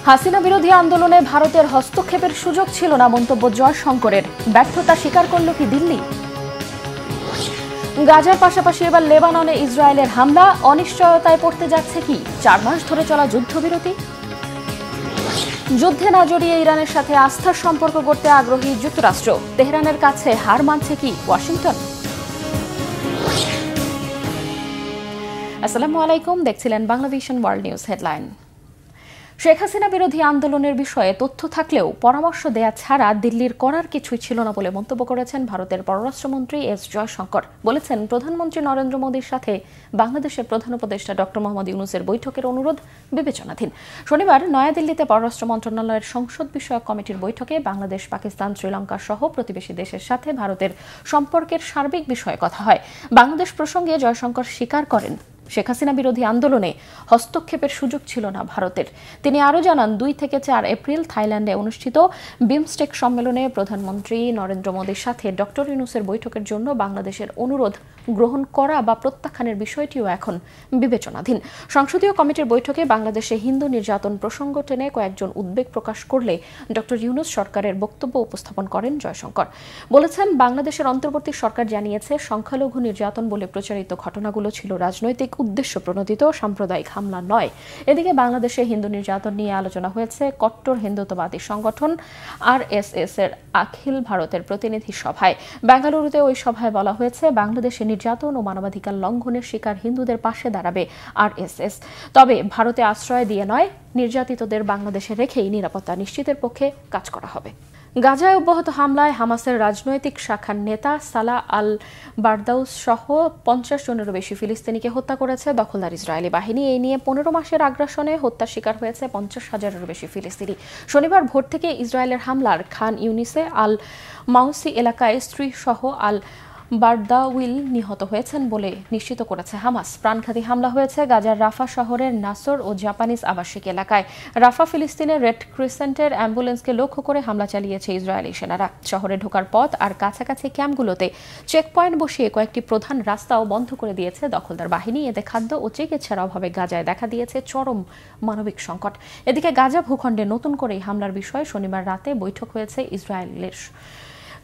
হাসিনা বিরোধী আন্দোলনে ভারতের হস্তক্ষেপের সুযোগ ছিল না মন্তব্য জয়শঙ্করের। ব্যর্থতা স্বীকার করল কি দিল্লি? গাজার পাশাপাশি এবার লেবাননে ইসরায়েলের হামলা, অনিশ্চয়তায় পড়তে যাচ্ছে কি 4 মাস ধরে চলা যুদ্ধবিরতি? যুদ্ধে না জড়িয়ে ইরানের সাথে আস্থার সম্পর্ক গড়তে আগ্রহী যুক্তরাষ্ট্র, তেহরানের কাছে হার মানছে কি ওয়াশিংটন? আসসালামু আলাইকুম, দেখছিলেন Banglavision world news headline. Sheikh Hasina বিরোধী আন্দোলনের বিষয়ে তথ্য থাকলেও পরামর্শ দেয়া ছাড়া দিল্লির করার কিছুই ছিল না বলে মন্তব্য করেছেন ভারতের পররাষ্ট্রমন্ত্রী এস জয়শঙ্কর। বলেছেন, প্রধানমন্ত্রী নরেন্দ্র মোদীর সাথে বাংলাদেশের প্রধান উপদেষ্টা ডক্টর মোহাম্মদ ইউনূসের বৈঠকের অনুরোধ বিবেচনাধীন। শনিবার নয়াদিল্লিতে পররাষ্ট্র মন্ত্রণালয়ের সংসদ বিষয়ক কমিটির বৈঠকে বাংলাদেশ, পাকিস্তান, শ্রীলঙ্কা সহ প্রতিবেশী দেশের সাথে ভারতের সম্পর্কের সার্বিক বিষয়ে কথা হয়। বাংলাদেশ প্রসঙ্গে জয়শঙ্কর স্বীকার করেন, শেখ হাসিনা বিরোধী আন্দোলনে হস্তক্ষেপের সুযোগ ছিল না ভারতের। তিনি আরও জানান, 2 থেকে 4 এপ্রিল থাইল্যান্ডে অনুষ্ঠিত বিমস্টেক সম্মেলনে প্রধানমন্ত্রী নরেন্দ্র মোদীর সাথে ডক্টর ইউনূসের বৈঠকের জন্য বাংলাদেশের অনুরোধ গ্রহণ করা বা প্রত্যাখ্যানের বিষয়টিও এখন বিবেচনাধীন। সংসদীয় কমিটির বৈঠকে বাংলাদেশে হিন্দু নির্যাতন প্রসঙ্গ টেনে কয়েকজন উদ্বেগ প্রকাশ করলে ডক্টর ইউনূস সরকারের বক্তব্য উপস্থাপন করেন জয়শঙ্কর। বলেছেন, বাংলাদেশের অন্তর্বর্তী সরকার জানিয়েছে, সংখ্যালঘু নির্যাতন বলে প্রচারিত ঘটনাগুলো ছিল রাজনৈতিক উদ্দেশ্য প্রণোদিত সাম্প্রদায়িক হামলা নয়। এদিকে বাংলাদেশে হিন্দু নির্যাতন নিয়ে আলোচনা হয়েছে কট্টর হিন্দুত্ববাদী সংগঠন আরএসএস এর অখিল ভারতের প্রতিনিধি সভায়। বেঙ্গালুরুতে ওই সভায় বলা হয়েছে, বাংলাদেশে নির্যাতন ও মানবাধিকার লঙ্ঘনের শিকার হিন্দুদের পাশে দাঁড়াবে আরএসএস। তবে ভারতে আশ্রয় দিয়ে নয়, নির্যাতিতদের বাংলাদেশে রেখেই নিরাপত্তা নিশ্চিতের পক্ষে কাজ করা হবে। গাজায় অব্যাহত হামলায় হামাসের রাজনৈতিক শাখার নেতা সালাহ আল বারদাউস সহ 50 জনেরও বেশি ফিলিস্তিনিকে হত্যা করেছে দখলদার ইসরায়েলি বাহিনী। এই নিয়ে 15 মাসের আগ্রাসনে হত্যার শিকার হয়েছে 50,000-এরও বেশি ফিলিস্তিনি। শনিবার ভোর থেকে ইসরায়েলের হামলার খান ইউনিসে আল মাউসি এলাকায় স্ত্রী সহ আল বারদাউইল নিহত হয়েছেন বলে নিশ্চিত করেছে হামাস। প্রাণঘাতী হামলা হয়েছে গাজার রাফা শহরের নাসর ও জাপানিজ আবাসিক এলাকায়। রাফা ফিলিস্তিনের রেড ক্রিসেন্টের অ্যাম্বুলেন্সকে লক্ষ্য করে হামলা চালিয়েছে ইসরায়েলি সেনারা। শহরে ঢোকার পথ আর কাছাকাছি ক্যাম্পগুলোতে চেকপয়েন্ট বসিয়ে কয়েকটি প্রধান রাস্তাও বন্ধ করে দিয়েছে দখলদার বাহিনী। এতে খাদ্য ও চিকিৎসার অভাবে গাজায় দেখা দিয়েছে চরম মানবিক সংকট। এদিকে গাজা ভূখণ্ডে নতুন করে হামলার বিষয়ে শনিবার রাতে বৈঠক হয়েছে ইসরায়েলের।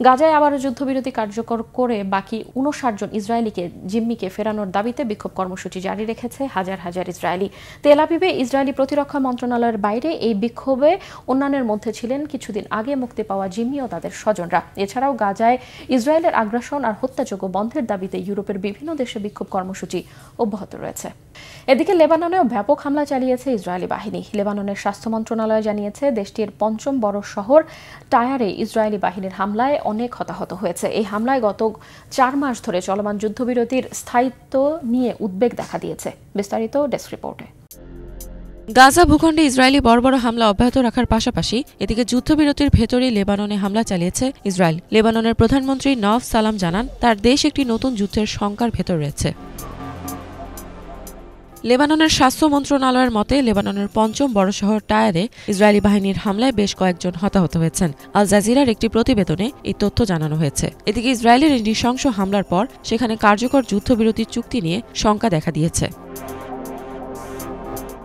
গাজায় আবারও যুদ্ধবিরতি কার্যকর করে বাকি 59 জন ইসরায়েলিকে জিম্মিকে ফেরানোর দাবিতে বিক্ষোভ কর্মসূচি জারি রেখেছে হাজার হাজার ইসরায়েলি। তেল আবিবে ইসরায়েলি প্রতিরক্ষা মন্ত্রণালয়ের বাইরে এই বিক্ষোভে অন্যান্যের মধ্যে ছিলেন কিছুদিন আগে মুক্তি পাওয়া জিম্মি ও তাদের স্বজনরা। এছাড়াও গাজায় ইসরায়েলের আগ্রাসন আর হত্যাযোগ্য বন্ধের দাবিতে ইউরোপের বিভিন্ন দেশে বিক্ষোভ কর্মসূচি অব্যাহত রয়েছে। এদিকে লেবাননেও ব্যাপক হামলা চালিয়েছে ইসরায়েলি বাহিনী। লেবাননের স্বাস্থ্য মন্ত্রণালয় জানিয়েছে, দেশটির 5ম বড় শহর টায়ারে ইসরায়েলি বাহিনীর হামলায় অনেক হতাহত হয়েছে। এই হামলায় গত 4 মাস ধরে চলমান যুদ্ধবিরতির স্থায়িত্ব নিয়ে উদ্বেগ দেখা দিয়েছে। বিস্তারিত ডেস্ক রিপোর্টে। গাজা ভূখণ্ডে ইসরায়েলি বড় বড় হামলা অব্যাহত রাখার পাশাপাশি এদিকে যুদ্ধবিরতির ভেতরেই লেবাননে হামলা চালিয়েছে ইসরায়েল। লেবাননের প্রধানমন্ত্রী নওয়াফ সালাম জানান, তার দেশ একটি নতুন যুদ্ধের শঙ্কার ভেতর রয়েছে। লেবাননের স্বাস্থ্য মন্ত্রণালয়ের মতে, লেবাননের 5ম বড় শহর টায়ারে ইসরায়েলি বাহিনীর হামলায় বেশ কয়েকজন হতাহত হয়েছেন। আল জাজিরার একটি প্রতিবেদনে এই তথ্য জানানো হয়েছে। এদিকে ইসরায়েলের এই নৃশংস হামলার পর সেখানে কার্যকর যুদ্ধবিরতির চুক্তি নিয়ে শঙ্কা দেখা দিয়েছে।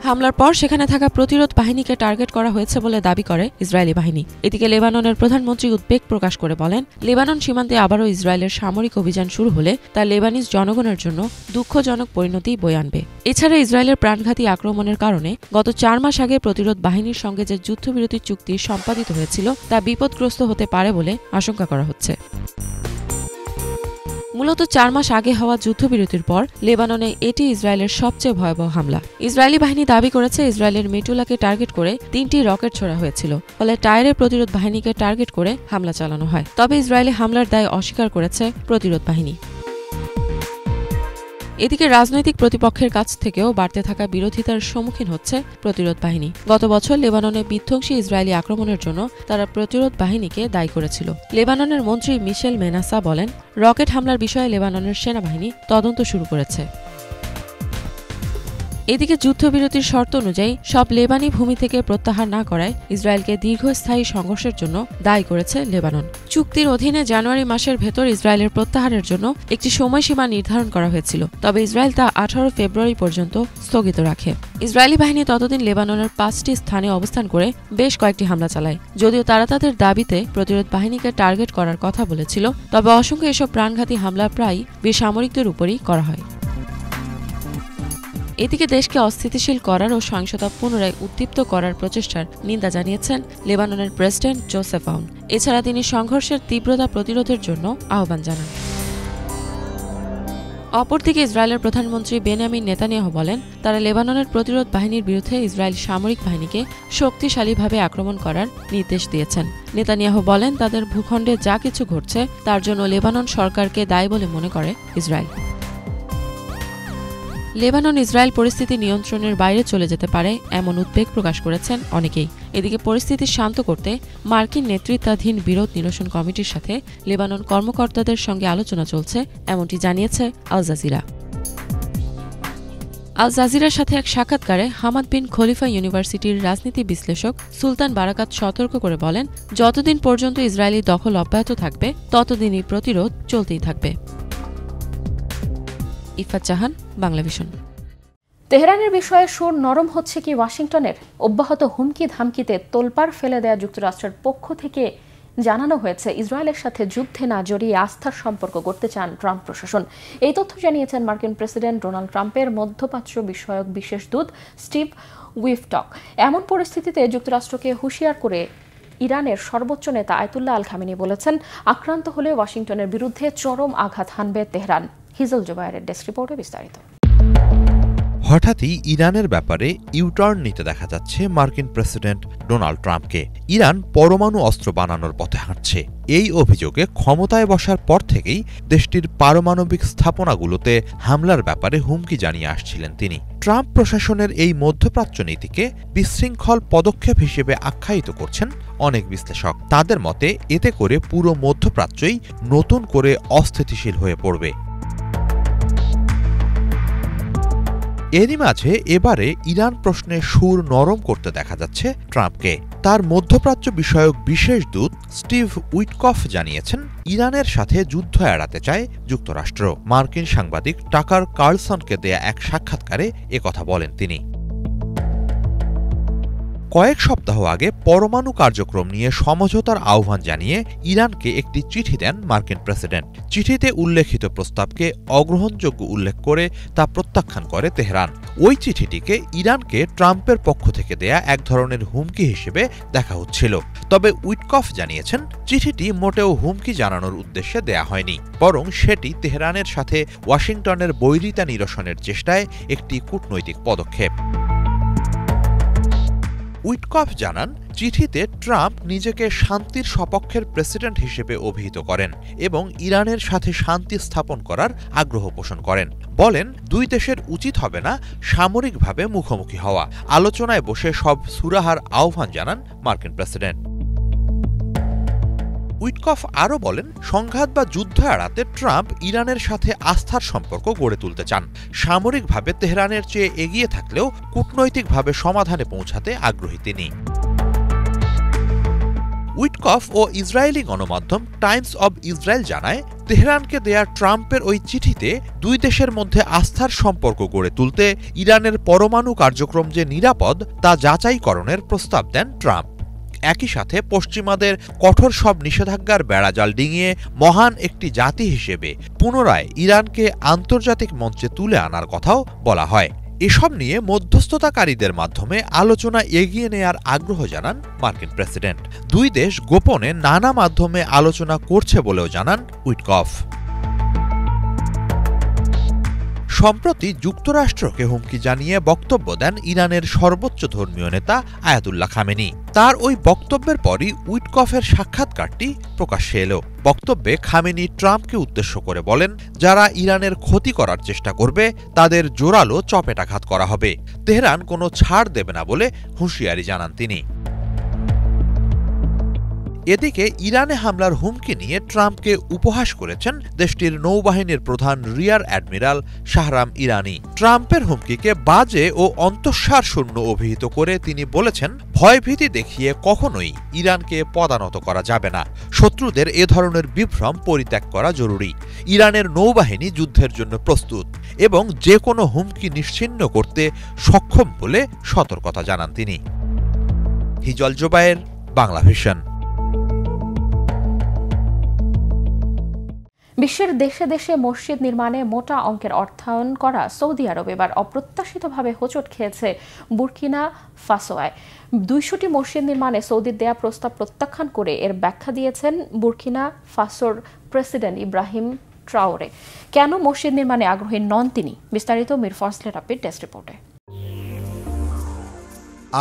হামলার পর সেখানে থাকা প্রতিরোধ বাহিনীকে টার্গেট করা হয়েছে বলে দাবি করে ইসরায়েলি বাহিনী। এদিকে লেবাননের প্রধানমন্ত্রী উদ্বেগ প্রকাশ করে বলেন, লেবানন সীমান্তে আবারও ইসরায়েলের সামরিক অভিযান শুরু হলে তা লেবানিজ জনগণের জন্য দুঃখজনক পরিণতি বয়ে আনবে। এছাড়া ইসরায়েলের প্রাণঘাতী আক্রমণের কারণে গত 4 মাস আগে প্রতিরোধ বাহিনীর সঙ্গে যে যুদ্ধবিরতির চুক্তি সম্পাদিত হয়েছিল তা বিপদগ্রস্ত হতে পারে বলে আশঙ্কা করা হচ্ছে। মূলত 4 মাস আগে হওয়া যুদ্ধবিরতির পর লেবাননে এটি ইসরায়েলের সবচেয়ে ভয়াবহ হামলা। ইসরায়েলি বাহিনী দাবি করেছে, ইসরায়েলের মেটুলাকে টার্গেট করে 3টি রকেট ছোড়া হয়েছিল, ফলে টায়ারের প্রতিরোধ বাহিনীকে টার্গেট করে হামলা চালানো হয়। তবে ইসরায়েলি হামলার দায় অস্বীকার করেছে প্রতিরোধ বাহিনী। এদিকে রাজনৈতিক প্রতিপক্ষের কাছ থেকেও বাড়তে থাকা বিরোধিতার সম্মুখীন হচ্ছে প্রতিরোধ বাহিনী। গত বছর লেবাননে বিধ্বংসী ইসরায়েলি আক্রমণের জন্য তারা প্রতিরোধ বাহিনীকে দায়ী করেছিল। লেবাননের মন্ত্রী মিশেল মেনাসা বলেন, রকেট হামলার বিষয়ে লেবাননের সেনাবাহিনী তদন্ত শুরু করেছে। এদিকে যুদ্ধবিরতির শর্ত অনুযায়ী সব লেবানি ভূমি থেকে প্রত্যাহার না করায় ইসরায়েলকে দীর্ঘস্থায়ী সংঘর্ষের জন্য দায়ী করেছে লেবানন। চুক্তির অধীনে জানুয়ারি মাসের ভেতর ইসরায়েলের প্রত্যাহারের জন্য একটি সময়সীমা নির্ধারণ করা হয়েছিল, তবে ইসরায়েল তা 18 ফেব্রুয়ারি পর্যন্ত স্থগিত রাখে। ইসরায়েলি বাহিনী ততদিন লেবাননের 5টি স্থানে অবস্থান করে বেশ কয়েকটি হামলা চালায়। যদিও তারা তাদের দাবিতে প্রতিরোধ বাহিনীকে টার্গেট করার কথা বলেছিল, তবে অসংখ্য এসব প্রাণঘাতী হামলা প্রায় বেসামরিকদের উপরই করা হয়। এদিকে দেশকে অস্থিতিশীল করার ও সহিংসতা পুনরায় উদ্দীপ্ত করার প্রচেষ্টার নিন্দা জানিয়েছেন লেবাননের প্রেসিডেন্ট জোসেফ আউন। এছাড়া তিনি সংঘর্ষের তীব্রতা প্রতিরোধের জন্য আহ্বান জানান। অপরদিকে ইসরায়েলের প্রধানমন্ত্রী বেনিয়ামিন নেতানিয়াহু বলেন, তারা লেবাননের প্রতিরোধ বাহিনীর বিরুদ্ধে ইসরায়েল সামরিক বাহিনীকে শক্তিশালীভাবে আক্রমণ করার নির্দেশ দিয়েছেন। নেতানিয়াহু বলেন, তাদের ভূখণ্ডে যা কিছু ঘটছে তার জন্য লেবানন সরকারকে দায়ী বলে মনে করে ইসরায়েল। লেবানন ইসরায়েল পরিস্থিতি নিয়ন্ত্রণের বাইরে চলে যেতে পারে এমন উদ্বেগ প্রকাশ করেছেন অনেকেই। এদিকে পরিস্থিতি শান্ত করতে মার্কিন নেতৃত্বাধীন বিরোধ নিরসন কমিটির সাথে লেবানন কর্মকর্তাদের সঙ্গে আলোচনা চলছে, এমনটি জানিয়েছে আল জাজিরা। আল জাজিরার সাথে এক সাক্ষাৎকারে হামাদ বিন খলিফা ইউনিভার্সিটির রাজনীতি বিশ্লেষক সুলতান বারাকাত সতর্ক করে বলেন, যতদিন পর্যন্ত ইসরায়েলি দখল অব্যাহত থাকবে ততদিনই প্রতিরোধ চলতেই থাকবে। ইফাত জাহান, বাংলাভিশন। তেহরানের বিষয়ে সুর নরম হচ্ছে কি ওয়াশিংটনের? অব্যাহত হুমকি ধামকিতে তোলপাড় ফেলে দেয়া যুক্তরাষ্ট্রের পক্ষ থেকে জানানো হয়েছে ইসরায়েলের সাথে যুদ্ধে না জড়িয়ে আস্থার সম্পর্ক গড়তে চান ট্রাম্প প্রশাসন। এই তথ্য জানিয়েছেন মার্কিন প্রেসিডেন্ট ডোনাল্ড ট্রাম্পের মধ্যপ্রাচ্য বিষয়ক বিশেষ দূত স্টিভ উইফটক। এমন পরিস্থিতিতে যুক্তরাষ্ট্রকে হুঁশিয়ার করে ইরানের সর্বোচ্চ নেতা আয়াতুল্লাহ আল খামেনি বলেছেন, আক্রান্ত হলে ওয়াশিংটনের বিরুদ্ধে চরম আঘাত হানবে তেহরান। হিজল জুবায়েরের ডেস্ক রিপোর্টে বিস্তারিত। হঠাৎই ইরানের ব্যাপারে ইউটার্ন নিতে দেখা যাচ্ছে মার্কিন প্রেসিডেন্ট ডোনাল্ড ট্রাম্পকে। ইরান পরমাণু অস্ত্র বানানোর পথে হাঁটছে, এই অভিযোগে ক্ষমতায় বসার পর থেকেই দেশটির পারমাণবিক স্থাপনাগুলোতে হামলার ব্যাপারে হুমকি জানিয়ে আসছিলেন তিনি। ট্রাম্প প্রশাসনের এই মধ্যপ্রাচ্য নীতিকে বিশৃঙ্খল পদক্ষেপ হিসেবে আখ্যায়িত করছেন অনেক বিশ্লেষক। তাদের মতে এতে করে পুরো মধ্যপ্রাচ্যই নতুন করে অস্থিতিশীল হয়ে পড়বে। এরই মাঝে এবারে ইরান প্রশ্নে সুর নরম করতে দেখা যাচ্ছে ট্রাম্পকে। তার মধ্যপ্রাচ্য বিষয়ক বিশেষ দূত স্টিভ উইটকফ জানিয়েছেন, ইরানের সাথে যুদ্ধ এড়াতে চায় যুক্তরাষ্ট্র। মার্কিন সাংবাদিক টাকার কার্লসনকে দেয়া এক সাক্ষাৎকারে একথা বলেন তিনি। কয়েক সপ্তাহ আগে পরমাণু কার্যক্রম নিয়ে সমঝোতার আহ্বান জানিয়ে ইরানকে একটি চিঠি দেন মার্কিন প্রেসিডেন্ট। চিঠিতে উল্লেখিত প্রস্তাবকে অগ্রহণযোগ্য উল্লেখ করে তা প্রত্যাখ্যান করে তেহরান। ওই চিঠিটিকে ইরানকে ট্রাম্পের পক্ষ থেকে দেয়া এক ধরনের হুমকি হিসেবে দেখা হচ্ছিল। তবে উইটকফ জানিয়েছেন, চিঠিটি মোটেও হুমকি জানানোর উদ্দেশ্যে দেয়া হয়নি, বরং সেটি তেহরানের সাথে ওয়াশিংটনের বৈরিতা নিরসনের চেষ্টায় একটি কূটনৈতিক পদক্ষেপ। উইটকফ জানান, চিঠিতে ট্রাম্প নিজেকে শান্তির সপক্ষের প্রেসিডেন্ট হিসেবে অভিহিত করেন এবং ইরানের সাথে শান্তি স্থাপন করার আগ্রহ পোষণ করেন। বলেন, দুই দেশের উচিত হবে না সামরিকভাবে মুখোমুখি হওয়া। আলোচনায় বসে সব সুরাহার আহ্বান জানান মার্কিন প্রেসিডেন্ট। উইটকফ আরও বলেন, সংঘাত বা যুদ্ধ এড়াতে ট্রাম্প ইরানের সাথে আস্থার সম্পর্ক গড়ে তুলতে চান। সামরিকভাবে তেহরানের চেয়ে এগিয়ে থাকলেও কূটনৈতিকভাবে সমাধানে পৌঁছাতে আগ্রহী তিনি। উইটকফ ও ইসরায়েলি গণমাধ্যম টাইমস অব ইসরায়েল জানায়, তেহরানকে দেয়া ট্রাম্পের ওই চিঠিতে দুই দেশের মধ্যে আস্থার সম্পর্ক গড়ে তুলতে ইরানের পরমাণু কার্যক্রম যে নিরাপদ তা যাচাইকরণের প্রস্তাব দেন ট্রাম্প। একই সাথে পশ্চিমাদের কঠোর সব নিষেধাজ্ঞার বেড়াজাল ডিঙিয়ে মহান একটি জাতি হিসেবে পুনরায় ইরানকে আন্তর্জাতিক মঞ্চে তুলে আনার কথাও বলা হয়। এসব নিয়ে মধ্যস্থতাকারীদের মাধ্যমে আলোচনা এগিয়ে নেয়ার আগ্রহ জানান মার্কিন প্রেসিডেন্ট। দুই দেশ গোপনে নানা মাধ্যমে আলোচনা করছে বলেও জানান উইটকফ। সম্প্রতি যুক্তরাষ্ট্রকে হুমকি জানিয়ে বক্তব্য দেন ইরানের সর্বোচ্চ ধর্মীয় নেতা আয়াতুল্লাহ খামেনি। তার ওই বক্তব্যের পরই উইটকফের সাক্ষাৎকারটি প্রকাশ্যে এলো। বক্তব্যে খামেনি ট্রাম্পকে উদ্দেশ্য করে বলেন, যারা ইরানের ক্ষতি করার চেষ্টা করবে তাদের জোরালো চপেটাঘাত করা হবে। তেহরান কোনো ছাড় দেবে না বলে হুঁশিয়ারি জানান তিনি। এদিকে ইরানে হামলার হুমকি নিয়ে ট্রাম্পকে উপহাস করেছেন দেশটির নৌবাহিনীর প্রধান রিয়ার অ্যাডমিরাল শাহরাম ইরানি। ট্রাম্পের হুমকিকে বাজে ও অন্তঃসার শূন্য অভিহিত করে তিনি বলেছেন, ভয়ভীতি দেখিয়ে কখনোই ইরানকে পদানত করা যাবে না। শত্রুদের এ ধরনের বিভ্রম পরিত্যাগ করা জরুরি। ইরানের নৌবাহিনী যুদ্ধের জন্য প্রস্তুত এবং যে কোনো হুমকি নিশ্চিহ্ন করতে সক্ষম বলে সতর্কতা জানান তিনি। হিজল জোবায়ের, বাংলা ভিশন। বিশ্বের দেশে দেশে মসজিদ নির্মাণে মোটা অঙ্কের অর্থায়ন করা সৌদি আরব এবার অপ্রত্যাশিতভাবে হোঁচট খেয়েছে বুরকিনা ফাসোয়। 200টি মসজিদ নির্মাণে সৌদির দেয়া প্রস্তাব প্রত্যাখ্যান করে এর ব্যাখ্যা দিয়েছেন বুরকিনা ফাসোর প্রেসিডেন্ট ইব্রাহিম ট্রাওরে। কেন মসজিদ নির্মাণে আগ্রহী নন তিনি? বিস্তারিত মীর ফজলে রাব্বির ডেস্ক রিপোর্টে।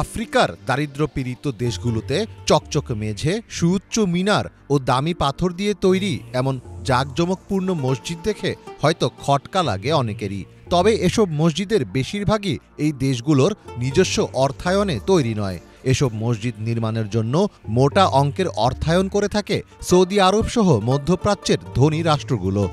আফ্রিকার দারিদ্র্যপীড়িত দেশগুলোতে চকচকে মেঝে, সুউচ্চ মিনার ও দামি পাথর দিয়ে তৈরি এমন জাঁকজমকপূর্ণ মসজিদ দেখে হয়তো খটকা লাগে অনেকেরই। তবে এসব মসজিদের বেশিরভাগই এই দেশগুলোর নিজস্ব অর্থায়নে তৈরি নয়। এসব মসজিদ নির্মাণের জন্য মোটা অঙ্কের অর্থায়ন করে থাকে সৌদি আরব সহ মধ্যপ্রাচ্যের ধনী রাষ্ট্রগুলো।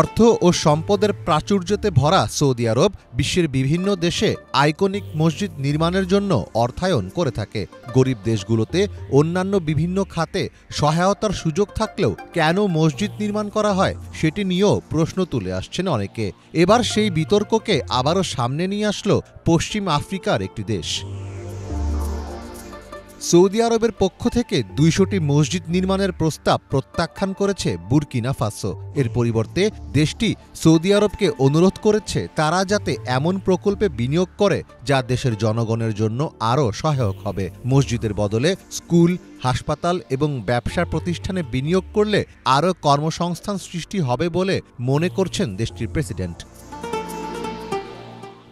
অর্থ ও সম্পদের প্রাচুর্যতে ভরা সৌদি আরব বিশ্বের বিভিন্ন দেশে আইকনিক মসজিদ নির্মাণের জন্য অর্থায়ন করে থাকে। গরিব দেশগুলোতে অন্যান্য বিভিন্ন খাতে সহায়তার সুযোগ থাকলেও কেন মসজিদ নির্মাণ করা হয় সেটি নিয়েও প্রশ্ন তুলে আসছেন অনেকে। এবার সেই বিতর্ককে আবারও সামনে নিয়ে আসলো পশ্চিম আফ্রিকার একটি দেশ। সৌদি আরবের পক্ষ থেকে 200টি মসজিদ নির্মাণের প্রস্তাব প্রত্যাখ্যান করেছে বুরকিনা ফাসো। এর পরিবর্তে দেশটি সৌদি আরবকে অনুরোধ করেছে তারা যাতে এমন প্রকল্পে বিনিয়োগ করে যা দেশের জনগণের জন্য আরও সহায়ক হবে। মসজিদের বদলে স্কুল, হাসপাতাল এবং ব্যবসা প্রতিষ্ঠানে বিনিয়োগ করলে আরও কর্মসংস্থান সৃষ্টি হবে বলে মনে করছেন দেশটির প্রেসিডেন্ট।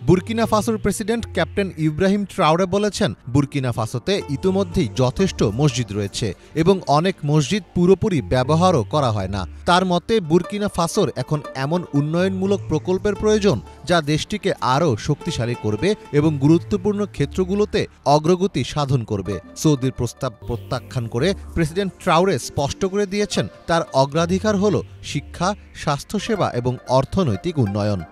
বুরকিনা ফাসোর প্রেসিডেন্ট ক্যাপ্টেন ইব্রাহিম ট্রাওরে বলেছেন, বুরকিনা ফাসোতে ইতোমধ্যেই যথেষ্ট মসজিদ রয়েছে এবং অনেক মসজিদ পুরোপুরি ব্যবহারও করা হয় না। তার মতে বুরকিনা ফাসোর এখন এমন উন্নয়নমূলক প্রকল্পের প্রয়োজন যা দেশটিকে আরও শক্তিশালী করবে এবং গুরুত্বপূর্ণ ক্ষেত্রগুলোতে অগ্রগতি সাধন করবে। সৌদির প্রস্তাব প্রত্যাখ্যান করে প্রেসিডেন্ট ট্রাওরে স্পষ্ট করে দিয়েছেন তার অগ্রাধিকার হল শিক্ষা, স্বাস্থ্যসেবা এবং অর্থনৈতিক উন্নয়ন।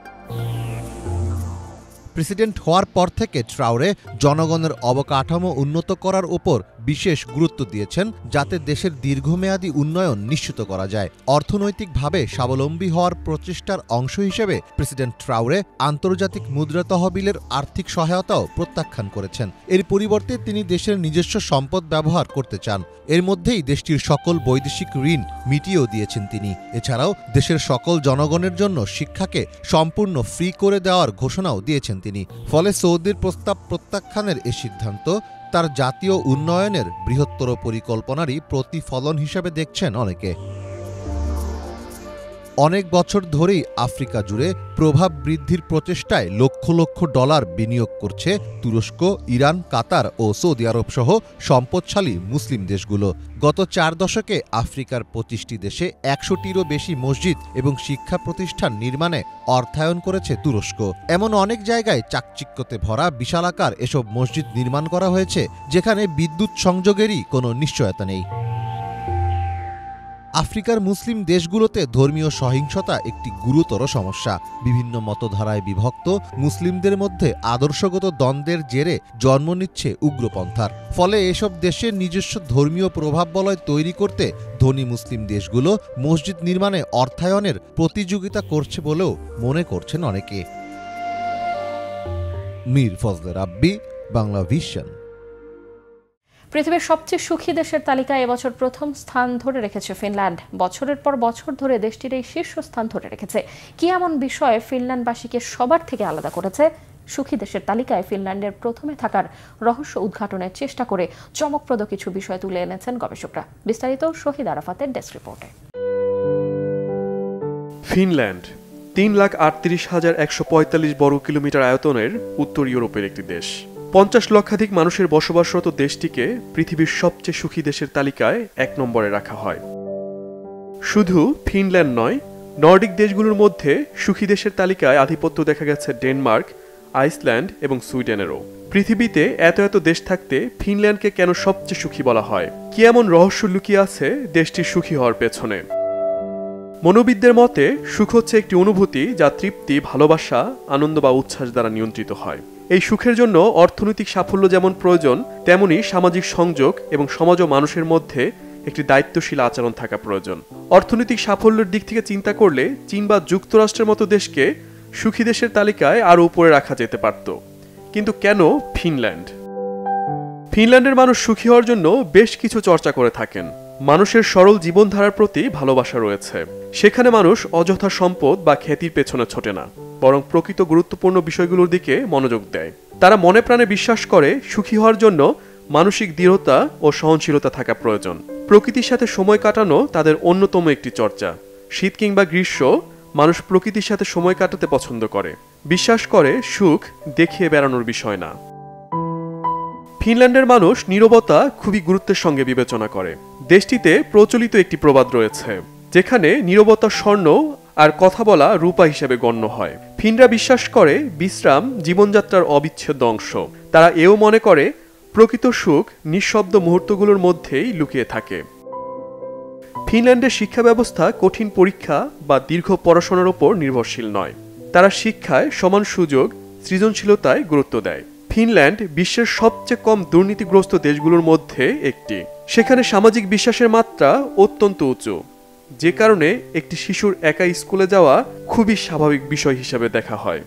প্রেসিডেন্ট হওয়ার পর থেকে ট্রাওরে জনগণের অবকাঠামো উন্নত করার উপর বিশেষ গুরুত্ব দিয়েছেন যাতে দেশের দীর্ঘমেয়াদী উন্নয়ন নিশ্চিত করা যায়। অর্থনৈতিকভাবে স্বাবলম্বী হওয়ার প্রচেষ্টার অংশ হিসেবে প্রেসিডেন্ট ট্রাওরে আন্তর্জাতিক মুদ্রা তহবিলের আর্থিক সহায়তাও প্রত্যাখ্যান করেছেন। এর পরিবর্তে তিনি দেশের নিজস্ব সম্পদ ব্যবহার করতে চান। এর মধ্যেই দেশটির সকল বৈদেশিক ঋণ মিটিয়েও দিয়েছেন তিনি। এছাড়াও দেশের সকল জনগণের জন্য শিক্ষাকে সম্পূর্ণ ফ্রি করে দেওয়ার ঘোষণাও দিয়েছেন তিনি। ফলে সৌদির প্রস্তাব প্রত্যাখ্যানের এ সিদ্ধান্ত তার জাতীয় উন্নয়নের বৃহত্তর পরিকল্পনারই প্রতিফলন হিসেবে দেখছেন অনেকে। অনেক বছর ধরেই আফ্রিকা জুড়ে প্রভাব বৃদ্ধির প্রচেষ্টায় লক্ষ লক্ষ ডলার বিনিয়োগ করছে তুরস্ক, ইরান, কাতার ও সৌদি আরব সহ সম্পদশালী মুসলিম দেশগুলো। গত 4 দশকে আফ্রিকার 25টি দেশে 100টিরও বেশি মসজিদ এবং শিক্ষা প্রতিষ্ঠান নির্মাণে অর্থায়ন করেছে তুরস্ক। এমন অনেক জায়গায় চাকচিক্যতে ভরা বিশালাকার এসব মসজিদ নির্মাণ করা হয়েছে যেখানে বিদ্যুৎ সংযোগেরই কোনো নিশ্চয়তা নেই। আফ্রিকার মুসলিম দেশগুলোতে ধর্মীয় সহিংসতা একটি গুরুতর সমস্যা। বিভিন্ন মতধারায় বিভক্ত মুসলিমদের মধ্যে আদর্শগত দ্বন্দ্বের জেরে জন্ম নিচ্ছে উগ্রপন্থার। ফলে এসব দেশের নিজস্ব ধর্মীয় প্রভাববলয় তৈরি করতে ধনী মুসলিম দেশগুলো মসজিদ নির্মাণে অর্থায়নের প্রতিযোগিতা করছে বলেও মনে করছেন অনেকে। মীর ফজলে রাব্বি, বাংলা ভিশন। পৃথিবীর সবচেয়ে সুখী দেশের তালিকায় এবছর প্রথম স্থান ধরে রেখেছে ফিনল্যান্ড। বছরের পর বছর ধরে দেশটির এই শীর্ষস্থান ধরে রেখেছে। কি এমন বিষয়ে ফিনল্যান্ডবাসীকে সবার থেকে আলাদা করেছে? সুখী দেশের তালিকায় ফিনল্যান্ডের প্রথমে থাকার রহস্য উদ্ঘাটনের চেষ্টা করে চমকপ্রদ কিছু বিষয় তুলে এনেছেন গবেষকরা। বিস্তারিত শহীদ আরাফাতের ডেস্ক রিপোর্টে। ফিনল্যান্ড 3,38,145 বর্গ কিলোমিটার আয়তনের উত্তর ইউরোপের একটি দেশ। 50 লক্ষাধিক মানুষের বসবাসরত দেশটিকে পৃথিবীর সবচেয়ে সুখী দেশের তালিকায় 1 নম্বরে রাখা হয়। শুধু ফিনল্যান্ড নয়, নর্ডিক দেশগুলোর মধ্যে সুখী দেশের তালিকায় আধিপত্য দেখা গেছে ডেনমার্ক, আইসল্যান্ড এবং সুইডেনেরও। পৃথিবীতে এত এত দেশ থাকতে ফিনল্যান্ডকে কেন সবচেয়ে সুখী বলা হয়? কি এমন রহস্য লুকিয়ে আছে দেশটির সুখী হওয়ার পেছনে? মনোবিদদের মতে সুখ হচ্ছে একটি অনুভূতি যা তৃপ্তি, ভালোবাসা, আনন্দ বা উচ্ছ্বাস দ্বারা নিয়ন্ত্রিত হয়। এই সুখের জন্য অর্থনৈতিক সাফল্য যেমন প্রয়োজন, তেমনি সামাজিক সংযোগ এবং সমাজ ও মানুষের মধ্যে একটি দায়িত্বশীল আচরণ থাকা প্রয়োজন। অর্থনৈতিক সাফল্যের দিক থেকে চিন্তা করলে চীন বা যুক্তরাষ্ট্রের মতো দেশকে সুখী দেশের তালিকায় আরও উপরে রাখা যেতে পারত। কিন্তু কেন ফিনল্যান্ড? ফিনল্যান্ডের মানুষ সুখী হওয়ার জন্য বেশ কিছু চর্চা করে থাকেন। মানুষের সরল জীবনধারার প্রতি ভালোবাসা রয়েছে। সেখানে মানুষ অযথা সম্পদ বা খ্যাতির পেছনে ছোটে না, বরং প্রকৃত গুরুত্বপূর্ণ বিষয়গুলোর দিকে মনোযোগ দেয়। তারা মনে প্রাণে বিশ্বাস করে সুখী হওয়ার জন্য মানসিক দৃঢ়তা ও সহনশীলতা থাকা প্রয়োজন। প্রকৃতির সাথে সময় কাটানো তাদের অন্যতম একটি চর্চা। শীত কিংবা গ্রীষ্ম মানুষ প্রকৃতির সাথে সময় কাটাতে পছন্দ করে। বিশ্বাস করে সুখ দেখিয়ে বেড়ানোর বিষয় না। ফিনল্যান্ডের মানুষ নীরবতা খুবই গুরুত্বের সঙ্গে বিবেচনা করে। দেশটিতে প্রচলিত একটি প্রবাদ রয়েছে, যেখানে নীরবতা স্বর্ণ আর কথা বলা রূপা হিসেবে গণ্য হয়। ফিনরা বিশ্বাস করে বিশ্রাম জীবনযাত্রার অবিচ্ছেদ্য অংশ। তারা এও মনে করে প্রকৃত সুখ নিঃশব্দ মুহূর্তগুলোর মধ্যেই লুকিয়ে থাকে। ফিনল্যান্ডের শিক্ষা ব্যবস্থা কঠিন পরীক্ষা বা দীর্ঘ পড়াশোনার উপর নির্ভরশীল নয়। তারা শিক্ষায় সমান সুযোগ, সৃজনশীলতায় গুরুত্ব দেয়। ফিনল্যান্ড বিশ্বের সবচেয়ে কম দুর্নীতিগ্রস্ত দেশগুলোর মধ্যে একটি। সেখানে সামাজিক বিশ্বাসের মাত্রা অত্যন্ত উঁচু, যে কারণে একটি শিশুর একা স্কুলে যাওয়া খুবই স্বাভাবিক বিষয় হিসেবে দেখা হয়।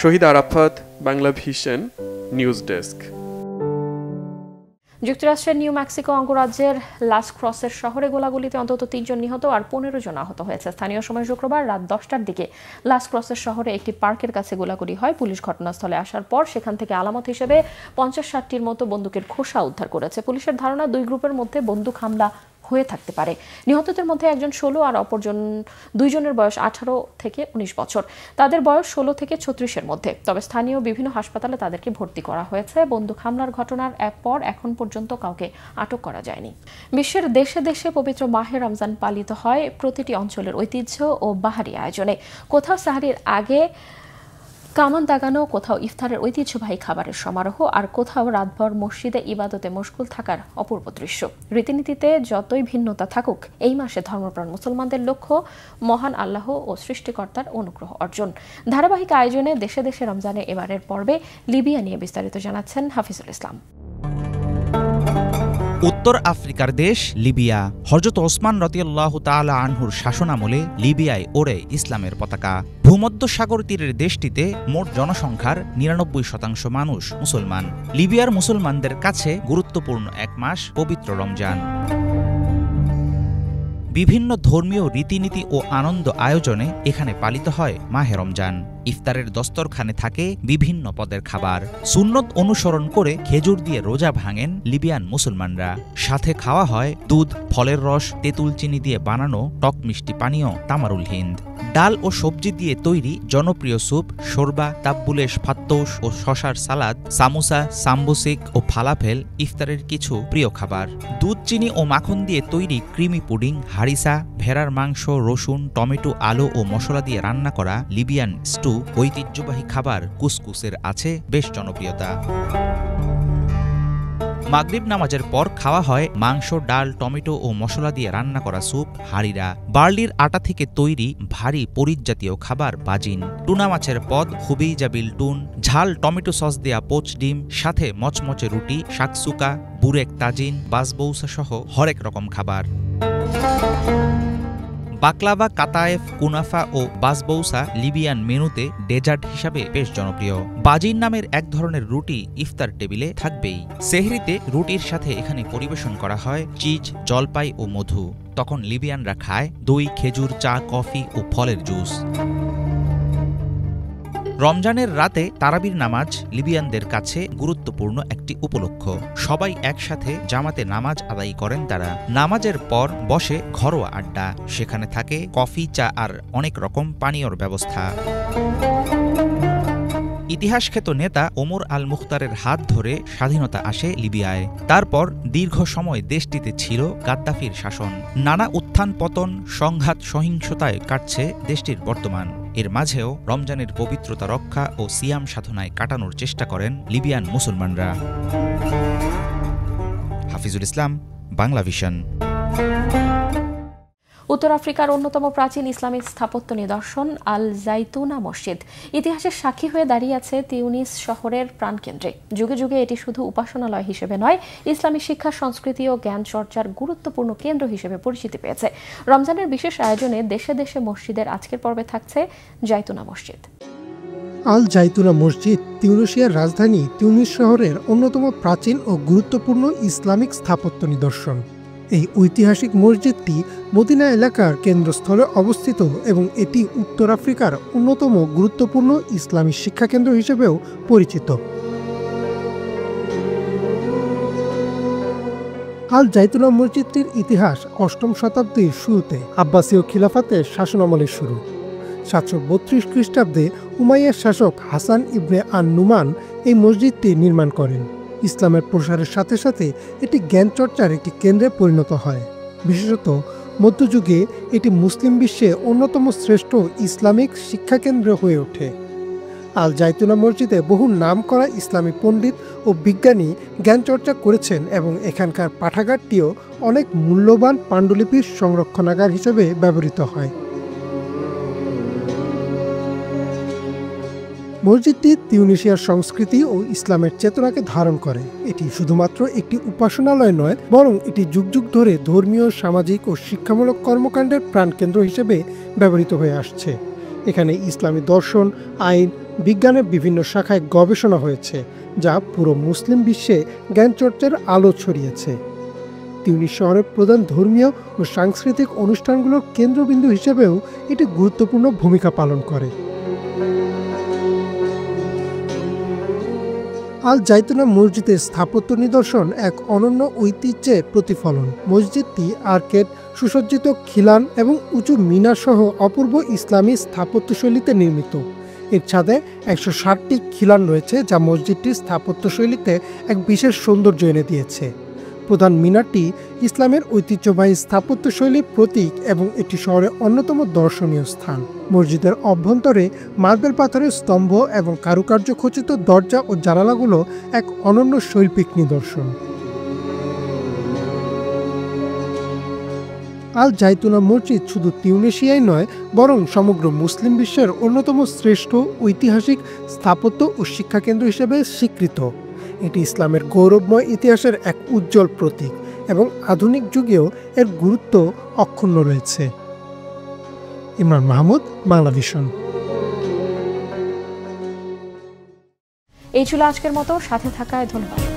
Shahid Arafat, Bangla vision, news desk. যুক্তরাষ্ট্রের নিউ মেক্সিকো অঙ্গরাজ্যের লাস ক্রসের শহরে গোলাগুলিতে অন্তত ৩ জন নিহত আর ১৫ জন আহত হয়েছে। স্থানীয় সময় শুক্রবার রাত ১০টার দিকে লাস ক্রসের শহরে একটি পার্কের কাছে গোলাগুলি হয়। পুলিশ ঘটনাস্থলে আসার পর সেখান থেকে আলামত হিসেবে ৫০-৬০টির মতো বন্দুকের খোসা উদ্ধার করেছে। পুলিশের ধারণা দুই গ্রুপের মধ্যে বন্দুক হামলা হয়ে থাকতে পারে। নিহতদের মধ্যে একজন ১৬ আর অপরজন দুইজনের বয়স ১৮ থেকে ১৯ বছর। তাদের বয়স ১৬ থেকে ৩৬-এর মধ্যে। তবে স্থানীয় বিভিন্ন হাসপাতালে তাদেরকে ভর্তি করা হয়েছে। বন্দুক হামলার ঘটনার পর এখন পর্যন্ত কাউকে আটক করা যায়নি। বিশ্বের দেশে দেশে পবিত্র মাহে রমজান পালিত হয় প্রতিটি অঞ্চলের ঐতিহ্য ও বাহারি আয়োজনে। কোথাও সাহরির আগে কামান দাগানো, কোথাও ইফতারের ঐতিহ্যবাহী খাবারের সমারোহ, আর কোথাও রাতভর মসজিদে ইবাদতে মশগুল থাকার অপূর্ব দৃশ্য। রীতিনীতিতে যতই ভিন্নতা থাকুক, এই মাসে ধর্মপ্রাণ মুসলমানদের লক্ষ্য মহান আল্লাহ ও সৃষ্টিকর্তার অনুগ্রহ অর্জন। ধারাবাহিক আয়োজনে দেশে দেশে রমজানে এবারের পর্বে লিবিয়া নিয়ে বিস্তারিত জানাচ্ছেন হাফিজুল ইসলাম। উত্তর আফ্রিকার দেশ লিবিয়া। হযরত ওসমান রাদিয়াল্লাহু তাআলা আনহুর শাসনামলে লিবিয়ায় ওড়ে ইসলামের পতাকা। ভূমধ্যসাগর তীরের দেশটিতে মোট জনসংখ্যার ৯৯% মানুষ মুসলমান। লিবিয়ার মুসলমানদের কাছে গুরুত্বপূর্ণ এক মাস পবিত্র রমজান। বিভিন্ন ধর্মীয় রীতিনীতি ও আনন্দ আয়োজনে এখানে পালিত হয় মাহে রমজান। ইফতারের দস্তরখানে থাকে বিভিন্ন পদের খাবার। সুন্নত অনুসরণ করে খেজুর দিয়ে রোজা ভাঙেন লিবিয়ান মুসলমানরা। সাথে খাওয়া হয় দুধ, ফলের রস, তেঁতুল চিনি দিয়ে বানানো টক মিষ্টি পানীয় তামারুল হিন্দ। ডাল ও সবজি দিয়ে তৈরি জনপ্রিয় স্যুপ, শোরবা, তাব্বুলেশ, ফাত্তোশ ও শশার সালাদ, সামোসা, সাম্বুসিক ও ফালাফেল ইফতারের কিছু প্রিয় খাবার। দুধ, চিনি ও মাখন দিয়ে তৈরি ক্রিমি পুডিং, হারিসা, ভেড়ার মাংস, রসুন, টমেটো, আলু ও মশলা দিয়ে রান্না করা লিবিয়ান স্টু, ঐতিহ্যবাহী খাবার কুসকুসের আছে বেশ জনপ্রিয়তা। মাগরিব নামাজের পর খাওয়া হয় মাংস, ডাল, টমেটো ও মশলা দিয়ে রান্না করা স্যুপ, হাড়িরা। বার্লির আটা থেকে তৈরি ভারী পরিজ্জাতীয় খাবার বাজিন। টুনা মাছের পদ, হুবিজাবিল টুন, ঝাল টমেটো সস দেয়া পোচ ডিম, সাথে মচমচে রুটি, শাকসুকা, বুরেক তাজিন, বাসবৌসা সহ হরেক রকম খাবার। বাকলাভা, কাতায়েফ, কুনাফা ও বাসবৌসা লিবিয়ান মেনুতে ডেজার্ট হিসাবে বেশ জনপ্রিয়। বাজিন নামের এক ধরনের রুটি ইফতার টেবিলে থাকবেই। সেহরিতে রুটির সাথে এখানে পরিবেশন করা হয় চিজ, জলপাই ও মধু। তখন লিবিয়ানরা খায় দই, খেজুর, চা, কফি ও ফলের জুস। রমজানের রাতে তারাবির নামাজ লিবিয়ানদের কাছে গুরুত্বপূর্ণ একটি উপলক্ষ। সবাই একসাথে জামাতে নামাজ আদায় করেন তারা। নামাজের পর বসে ঘরোয়া আড্ডা। সেখানে থাকে কফি, চা আর অনেক রকম পানীয়র ব্যবস্থা। ইতিহাসখ্যাত নেতা ওমর আল মুখতারের হাত ধরে স্বাধীনতা আসে লিবিয়ায়। তারপর দীর্ঘ সময় দেশটিতে ছিল গাদ্দাফির শাসন। নানা উত্থান পতন, সংঘাত, সহিংসতায় কাটছে দেশটির বর্তমান। এর মাঝেও রমজানের পবিত্রতা রক্ষা ও সিয়াম সাধনায় কাটানোর চেষ্টা করেন লিবিয়ান মুসলমানরা। হাফিজুল ইসলাম, বাংলা ভিশন। উত্তর আফ্রিকার অন্যতম প্রাচীন ইসলামিক স্থাপত্য নিদর্শন আল জাইতুনা মসজিদ ইতিহাসের সাক্ষী হয়ে দাঁড়িয়ে আছে তিউনিস শহরের প্রাণকেন্দ্রে। যুগে যুগে এটি শুধু উপাসনালয় হিসেবে নয়, ইসলামী শিক্ষা, সংস্কৃতি ও জ্ঞান চর্চার গুরুত্বপূর্ণ কেন্দ্র হিসেবে পরিচিতি পেয়েছে। রমজানের বিশেষ আয়োজনে দেশে দেশে মসজিদের আজকের পর্বে থাকছে জাইতুনা মসজিদ। আল জাইতুনা মসজিদ তিউনিসিয়ার রাজধানী তিউনিস শহরের অন্যতম প্রাচীন ও গুরুত্বপূর্ণ ইসলামিক স্থাপত্য নিদর্শন। এই ঐতিহাসিক মসজিদটি মদিনা এলাকার কেন্দ্রস্থলে অবস্থিত এবং এটি উত্তর আফ্রিকার অন্যতম গুরুত্বপূর্ণ ইসলামী শিক্ষাকেন্দ্র হিসেবেও পরিচিত। আল জাইতুনা মসজিদটির ইতিহাস অষ্টম শতাব্দীর শুরুতে আব্বাসীয় খিলাফতের শাসনামলের শুরু। 732 খ্রিস্টাব্দে উমাইয়ার শাসক হাসান ইবনে আন নুমান এই মসজিদটি নির্মাণ করেন। ইসলামের প্রসারের সাথে সাথে এটি জ্ঞান চর্চার একটি কেন্দ্রে পরিণত হয়। বিশেষত মধ্যযুগে এটি মুসলিম বিশ্বে অন্যতম শ্রেষ্ঠ ইসলামিক শিক্ষাকেন্দ্র হয়ে ওঠে। আল জাইতুনা মসজিদে বহু নামকরা ইসলামী পণ্ডিত ও বিজ্ঞানী জ্ঞান চর্চা করেছেন এবং এখানকার পাঠাগারটিও অনেক মূল্যবান পাণ্ডুলিপির সংরক্ষণাগার হিসেবে ব্যবহৃত হয়। মসজিদটি তিউনিসিয়ার সংস্কৃতি ও ইসলামের চেতনাকে ধারণ করে। এটি শুধুমাত্র একটি উপাসনালয় নয়, বরং এটি যুগ যুগ ধরে ধর্মীয়, সামাজিক ও শিক্ষামূলক কর্মকাণ্ডের প্রাণকেন্দ্র হিসেবে ব্যবহৃত হয়ে আসছে। এখানে ইসলামী দর্শন, আইন, বিজ্ঞানের বিভিন্ন শাখায় গবেষণা হয়েছে, যা পুরো মুসলিম বিশ্বে জ্ঞানচর্চার আলো ছড়িয়েছে। তিউনিস শহরের প্রধান ধর্মীয় ও সাংস্কৃতিক অনুষ্ঠানগুলোর কেন্দ্রবিন্দু হিসেবেও এটি গুরুত্বপূর্ণ ভূমিকা পালন করে। আল জাইতুনা মসজিদের স্থাপত্য নিদর্শন এক অনন্য ঐতিহ্যের প্রতিফলন। মসজিদটি আর্কেড, সুসজ্জিত খিলান এবং উঁচু মিনার সহ অপূর্ব ইসলামী স্থাপত্যশৈলীতে নির্মিত। এর ছাদে 160টি খিলান রয়েছে, যা মসজিদটির স্থাপত্যশৈলীতে এক বিশেষ সৌন্দর্য এনে দিয়েছে। প্রধান মিনারটি ইসলামের ঐতিহ্যবাহী স্থাপত্যশৈলীর প্রতীক এবং এটি শহরের অন্যতম দর্শনীয় স্থান। মসজিদের অভ্যন্তরে মার্বেল পাথরের স্তম্ভ এবং কারুকার্য খচিত দরজা ও জানালাগুলো এক অনন্য শৈল্পিক নিদর্শন। আল জাইতুনা মসজিদ শুধু তিউনিসিয়ায় নয়, বরং সমগ্র মুসলিম বিশ্বের অন্যতম শ্রেষ্ঠ ঐতিহাসিক স্থাপত্য ও শিক্ষাকেন্দ্র হিসেবে স্বীকৃত। এটি ইসলামের গৌরবময় ইতিহাসের এক উজ্জ্বল প্রতীক এবং আধুনিক যুগেও এর গুরুত্ব অক্ষুণ্ণ রয়েছে। ইমরান মাহমুদ, বাংলা ভিশন। এই ছিল আজকের মতো, সাথে থাকায় ধন্যবাদ।